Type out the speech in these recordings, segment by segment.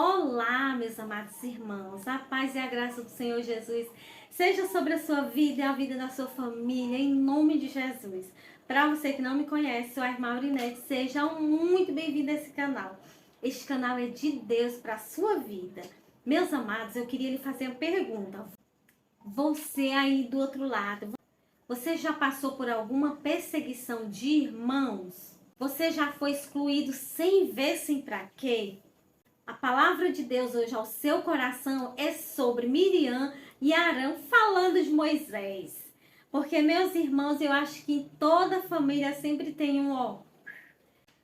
Olá, meus amados irmãos, a paz e a graça do Senhor Jesus seja sobre a sua vida e a vida da sua família, em nome de Jesus. Para você que não me conhece, sou a irmã Aurinete, seja muito bem-vindo a esse canal. Este canal é de Deus para a sua vida. Meus amados, eu queria lhe fazer uma pergunta. Você aí do outro lado, você já passou por alguma perseguição de irmãos? Você já foi excluído sem ver, sem pra quê? A palavra de Deus hoje ao seu coração é sobre Miriam e Arão falando de Moisés. Porque, meus irmãos, eu acho que em toda família sempre tem um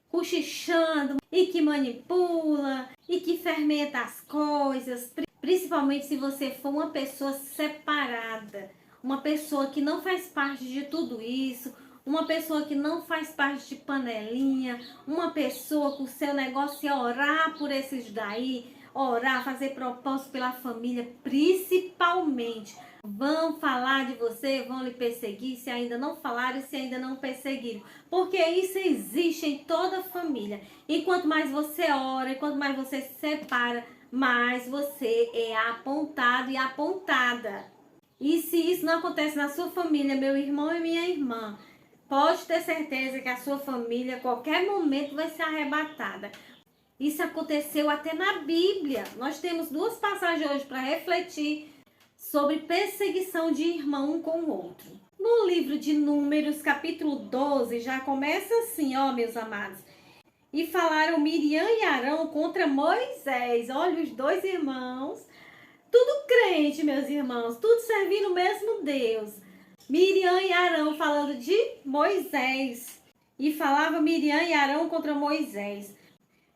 cochichando e que manipula e que fermenta as coisas. Principalmente se você for uma pessoa separada, uma pessoa que não faz parte de tudo isso, uma pessoa que não faz parte de panelinha, uma pessoa que o seu negócio é orar por esses daí, orar, fazer propósito pela família, principalmente. Vão falar de você, vão lhe perseguir, se ainda não falaram, se ainda não perseguiram. Porque isso existe em toda família. E quanto mais você ora, e quanto mais você se separa, mais você é apontado e apontada. E se isso não acontece na sua família, meu irmão e minha irmã, pode ter certeza que a sua família, a qualquer momento, vai ser arrebatada. Isso aconteceu até na Bíblia. Nós temos duas passagens hoje para refletir sobre perseguição de irmão um com o outro. No livro de Números, capítulo 12, já começa assim, ó, meus amados. E falaram Miriam e Arão contra Moisés. Olha, os dois irmãos, tudo crente, meus irmãos, tudo servindo o mesmo Deus. Miriam e Arão falando de Moisés. E falava Miriam e Arão contra Moisés,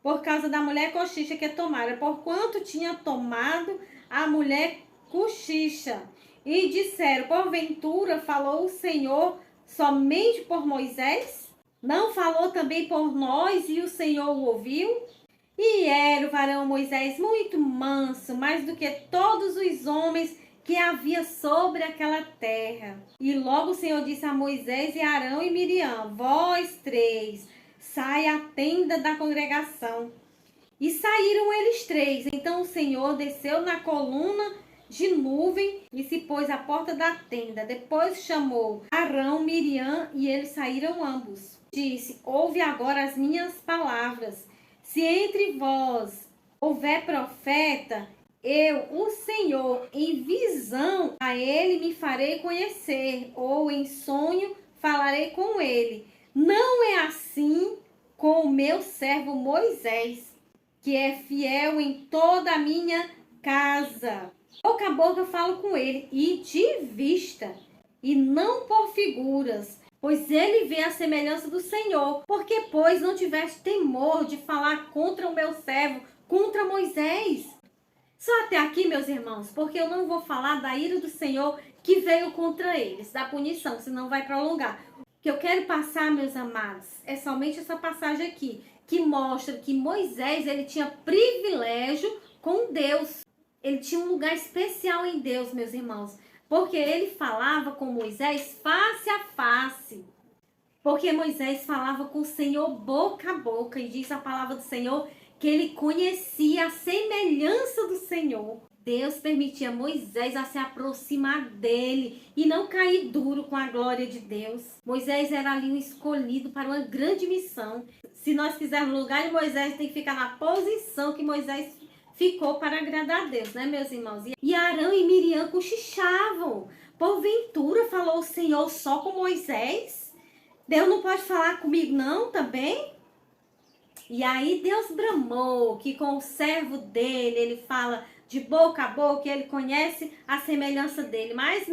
por causa da mulher cochicha que tomaram, porquanto tinha tomado a mulher cochicha. E disseram, porventura falou o Senhor somente por Moisés? Não falou também por nós e o Senhor o ouviu? E era o varão Moisés muito manso, mais do que todos os homens que havia sobre aquela terra. E logo o Senhor disse a Moisés e Arão e Miriam, vós três, sai à tenda da congregação. E saíram eles três. Então o Senhor desceu na coluna de nuvem e se pôs à porta da tenda. Depois chamou Arão, Miriam e eles saíram ambos. Disse, ouve agora as minhas palavras. Se entre vós houver profeta, eu, o Senhor, em visão a ele me farei conhecer, ou em sonho falarei com ele. Não é assim com o meu servo Moisés, que é fiel em toda a minha casa. Boca a boca eu falo com ele, e de vista, e não por figuras, pois ele vê a semelhança do Senhor. Porque, pois, não tiveste temor de falar contra o meu servo, contra Moisés? Só até aqui, meus irmãos, porque eu não vou falar da ira do Senhor que veio contra eles, da punição, senão vai prolongar. O que eu quero passar, meus amados, é somente essa passagem aqui, que mostra que Moisés, ele tinha privilégio com Deus. Ele tinha um lugar especial em Deus, meus irmãos, porque ele falava com Moisés face a face. Porque Moisés falava com o Senhor boca a boca, e diz a palavra do Senhor que ele conhecia a semelhança do Senhor. Deus permitia Moisés a se aproximar dele e não cair duro com a glória de Deus. Moisés era ali um escolhido para uma grande missão. Se nós quisermos lugar de Moisés, tem que ficar na posição que Moisés ficou para agradar a Deus, né, meus irmãos? E Arão e Miriam cochichavam. Porventura falou o Senhor só com Moisés? Deus não pode falar comigo não também? E aí Deus bramou que com o servo dele, ele fala de boca a boca, ele conhece a semelhança dele. Mas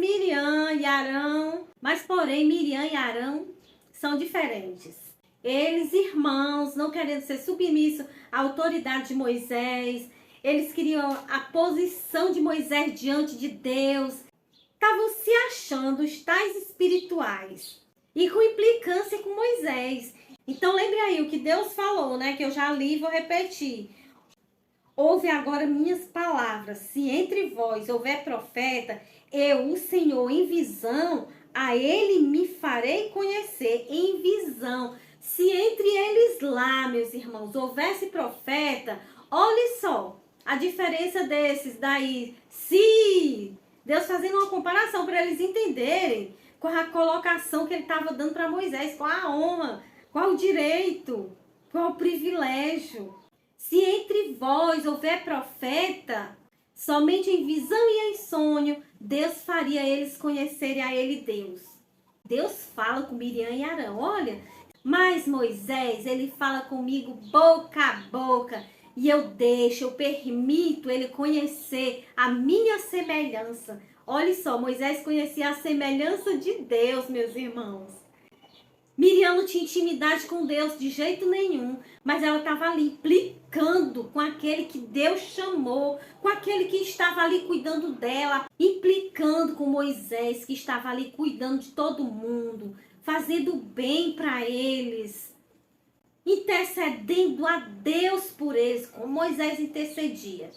porém Miriam e Arão são diferentes. Eles, irmãos, não querendo ser submissos à autoridade de Moisés, eles queriam a posição de Moisés diante de Deus. Estavam se achando os tais espirituais e com implicância com Moisés. Então lembre aí o que Deus falou, né? Que eu já li e vou repetir. Ouve agora minhas palavras. Se entre vós houver profeta, eu, o Senhor, em visão, a ele me farei conhecer. Em visão. Se entre eles lá, meus irmãos, houvesse profeta, olhe só, A diferença desses daí, se Deus fazendo uma comparação para eles entenderem qual a colocação que ele estava dando para Moisés, qual a honra, qual o direito, qual o privilégio. Se entre vós houver profeta, somente em visão e em sonho, Deus faria eles conhecerem a ele Deus. Deus fala com Miriam e Arão, olha, mas Moisés, ele fala comigo boca a boca, e eu permito ele conhecer a minha semelhança. Olha só, Moisés conhecia a semelhança de Deus, meus irmãos. Miriam não tinha intimidade com Deus de jeito nenhum, mas ela estava ali implicando com aquele que Deus chamou, com aquele que estava ali cuidando dela, implicando com Moisés, que estava ali cuidando de todo mundo, fazendo bem para eles, intercedendo a Deus por eles, como Moisés intercedia.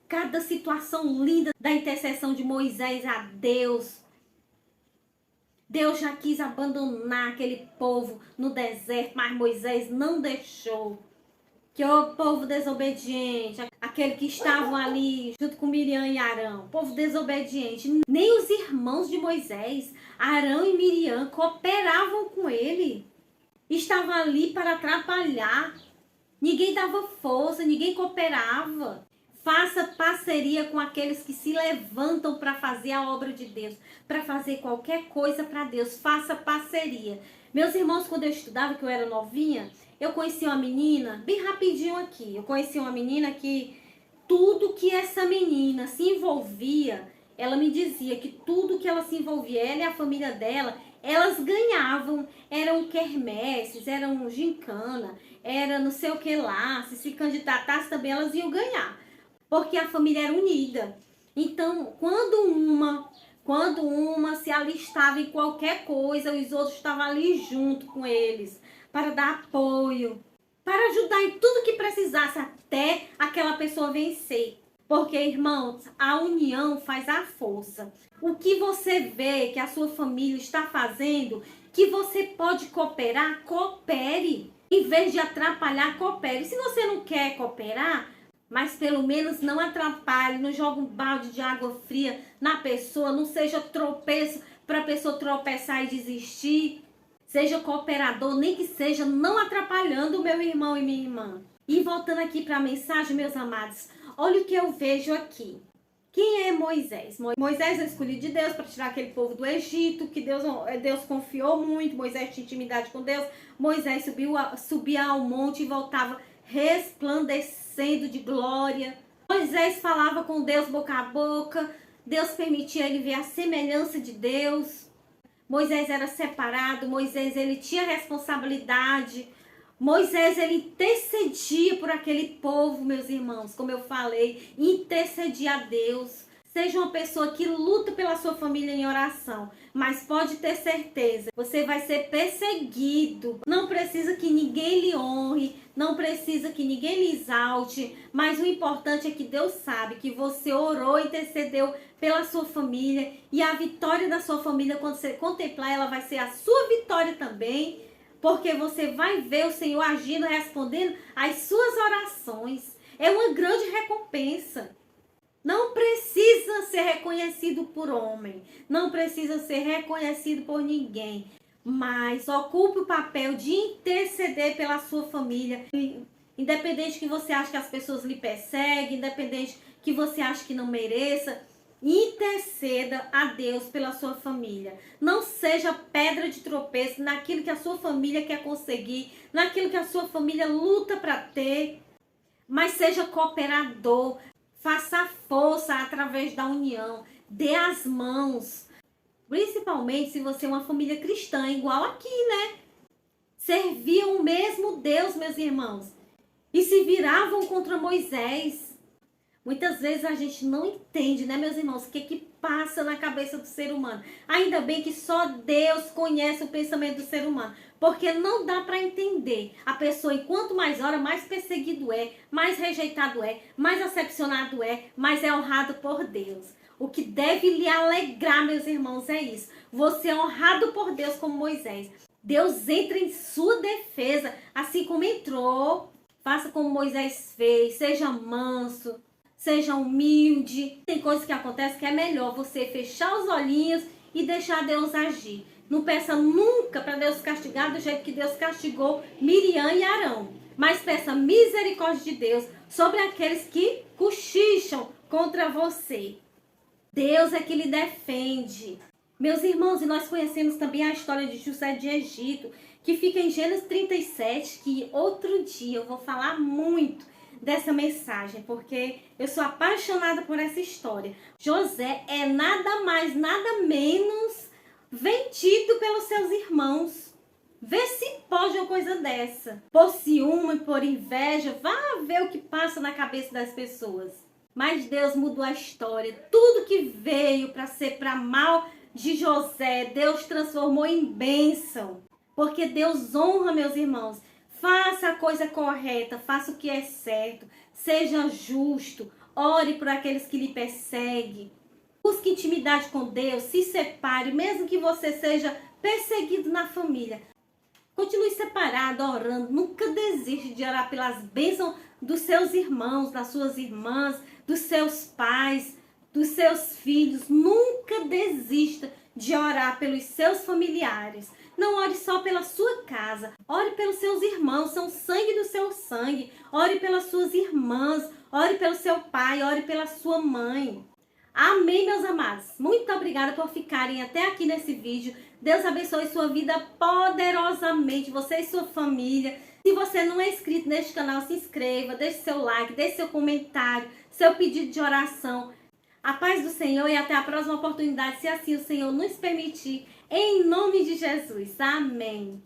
Cada situação linda da intercessão de Moisés a Deus. Deus já quis abandonar aquele povo no deserto, mas Moisés não deixou. Que o povo desobediente, aquele que estavam ali junto com Miriam e Arão, povo desobediente, nem os irmãos de Moisés, Arão e Miriam, cooperavam com ele. Estavam ali para atrapalhar. Ninguém dava força, ninguém cooperava. Faça parceria com aqueles que se levantam para fazer a obra de Deus, para fazer qualquer coisa para Deus. Faça parceria. Meus irmãos, quando eu estudava, que eu era novinha, eu conheci uma menina, bem rapidinho aqui, eu conheci uma menina que tudo que essa menina se envolvia, ela me dizia que tudo que ela se envolvia, ela e a família dela, elas ganhavam, eram quermesses, eram gincana, era não sei o que lá, se candidatasse também elas iam ganhar, porque a família era unida. Então, quando uma se alistava em qualquer coisa, os outros estavam ali junto com eles, para dar apoio, para ajudar em tudo que precisasse, até aquela pessoa vencer. Porque, irmãos, a união faz a força. O que você vê que a sua família está fazendo, que você pode cooperar, coopere. Em vez de atrapalhar, coopere. Se você não quer cooperar, mas pelo menos não atrapalhe, não jogue um balde de água fria na pessoa, não seja tropeço para a pessoa tropeçar e desistir. Seja cooperador, nem que seja não atrapalhando o meu irmão e minha irmã. E voltando aqui para a mensagem, meus amados, olha o que eu vejo aqui. Quem é Moisés? Moisés é escolhido de Deus para tirar aquele povo do Egito, que Deus confiou muito, Moisés tinha intimidade com Deus. Moisés subia ao monte e voltava resplandecendo de glória. Moisés falava com Deus boca a boca, Deus permitia ele ver a semelhança de Deus. Moisés era separado, Moisés ele tinha responsabilidade. Moisés ele intercedia por aquele povo, meus irmãos, como eu falei, intercedia a Deus. Seja uma pessoa que luta pela sua família em oração, mas pode ter certeza, você vai ser perseguido. Não precisa que ninguém lhe honre, não precisa que ninguém lhe exalte, mas o importante é que Deus sabe que você orou e intercedeu pela sua família, e a vitória da sua família, quando você contemplar, ela vai ser a sua vitória também, porque você vai ver o Senhor agindo, respondendo às suas orações. É uma grande recompensa. Não precisa ser reconhecido por homem, não precisa ser reconhecido por ninguém, mas ocupe o papel de interceder pela sua família, independente que você ache que as pessoas lhe perseguem, independente que você ache que não mereça, interceda a Deus pela sua família. Não seja pedra de tropeço naquilo que a sua família quer conseguir, naquilo que a sua família luta para ter, mas seja cooperador. Faça força através da união. Dê as mãos. Principalmente se você é uma família cristã, igual aqui, né? Serviam o mesmo Deus, meus irmãos. E se viravam contra Moisés. Muitas vezes a gente não entende, né, meus irmãos, o que passa na cabeça do ser humano. Ainda bem que só Deus conhece o pensamento do ser humano. Porque não dá para entender. A pessoa, enquanto mais ora, mais perseguido é, mais rejeitado é, mais acepcionado é, mais é honrado por Deus. O que deve lhe alegrar, meus irmãos, é isso. Você é honrado por Deus como Moisés. Deus entra em sua defesa, assim como entrou. Faça como Moisés fez, seja manso. seja humilde. Tem coisas que acontecem que é melhor você fechar os olhinhos e deixar Deus agir. Não peça nunca para Deus castigar do jeito que Deus castigou Miriam e Arão. Mas peça misericórdia de Deus sobre aqueles que cochicham contra você. Deus é que lhe defende. Meus irmãos, e nós conhecemos também a história de José de Egito, que fica em Gênesis 37, que outro dia eu vou falar muito dessa mensagem, porque eu sou apaixonada por essa história. José é nada mais, nada menos vendido pelos seus irmãos. Vê se pode uma coisa dessa. Por ciúme, por inveja, vá ver o que passa na cabeça das pessoas. Mas Deus mudou a história. Tudo que veio para ser para mal de José, Deus transformou em bênção. Porque Deus honra, meus irmãos. Faça a coisa correta, faça o que é certo. Seja justo. Ore por aqueles que lhe perseguem. Busque intimidade com Deus, se separe, mesmo que você seja perseguido na família. Continue separado, orando. Nunca desiste de orar pelas bênçãos dos seus irmãos, das suas irmãs, dos seus pais, dos seus filhos. Nunca desista de orar pelos seus familiares. Não ore só pela sua casa. Ore pelos seus irmãos, são sangue do seu sangue. Ore pelas suas irmãs. Ore pelo seu pai, ore pela sua mãe. Amém, meus amados. Muito obrigada por ficarem até aqui nesse vídeo. Deus abençoe sua vida poderosamente, você e sua família. Se você não é inscrito neste canal, se inscreva, deixe seu like, deixe seu comentário, seu pedido de oração. A paz do Senhor e até a próxima oportunidade, se assim o Senhor nos permitir. Em nome de Jesus. Amém.